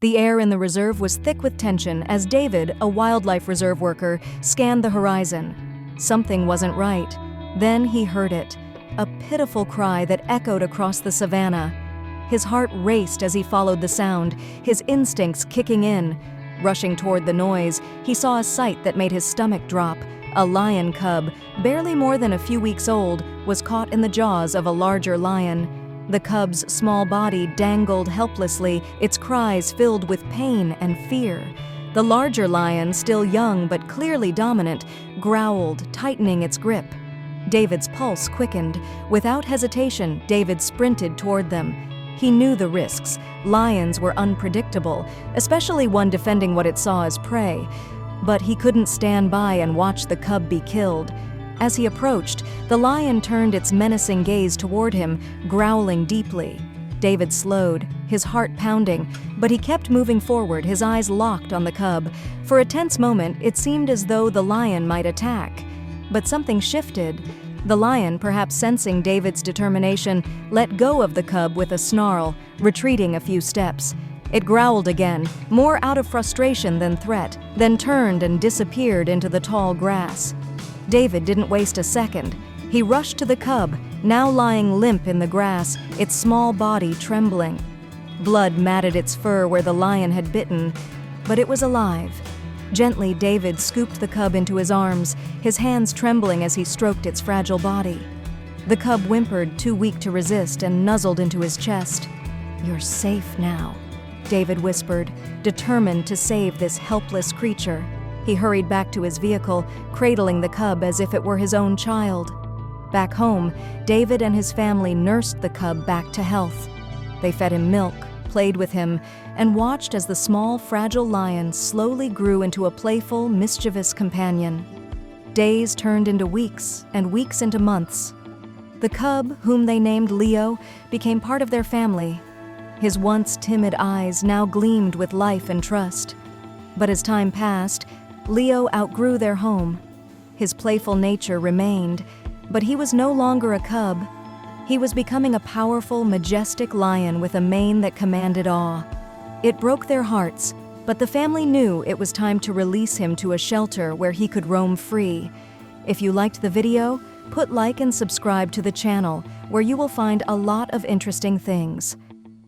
The air in the reserve was thick with tension as David, a wildlife reserve worker, scanned the horizon. Something wasn't right. Then he heard it, a pitiful cry that echoed across the savannah. His heart raced as he followed the sound, his instincts kicking in. Rushing toward the noise, he saw a sight that made his stomach drop. A lion cub, barely more than a few weeks old, was caught in the jaws of a larger lion. The cub's small body dangled helplessly, its cries filled with pain and fear. The larger lion, still young but clearly dominant, growled, tightening its grip. David's pulse quickened. Without hesitation, David sprinted toward them. He knew the risks. Lions were unpredictable, especially one defending what it saw as prey. But he couldn't stand by and watch the cub be killed. As he approached, the lion turned its menacing gaze toward him, growling deeply. David slowed, his heart pounding, but he kept moving forward, his eyes locked on the cub. For a tense moment, it seemed as though the lion might attack. But something shifted. The lion, perhaps sensing David's determination, let go of the cub with a snarl, retreating a few steps. It growled again, more out of frustration than threat, then turned and disappeared into the tall grass. David didn't waste a second. He rushed to the cub, now lying limp in the grass, its small body trembling. Blood matted its fur where the lion had bitten, but it was alive. Gently, David scooped the cub into his arms, his hands trembling as he stroked its fragile body. The cub whimpered, too weak to resist, and nuzzled into his chest. "You're safe now," David whispered, determined to save this helpless creature. He hurried back to his vehicle, cradling the cub as if it were his own child. Back home, David and his family nursed the cub back to health. They fed him milk, played with him, and watched as the small, fragile lion slowly grew into a playful, mischievous companion. Days turned into weeks, and weeks into months. The cub, whom they named Leo, became part of their family. His once timid eyes now gleamed with life and trust. But as time passed, Leo outgrew their home. His playful nature remained, but he was no longer a cub. He was becoming a powerful, majestic lion with a mane that commanded awe. It broke their hearts, but the family knew it was time to release him to a shelter where he could roam free. If you liked the video, put like and subscribe to the channel, where you will find a lot of interesting things.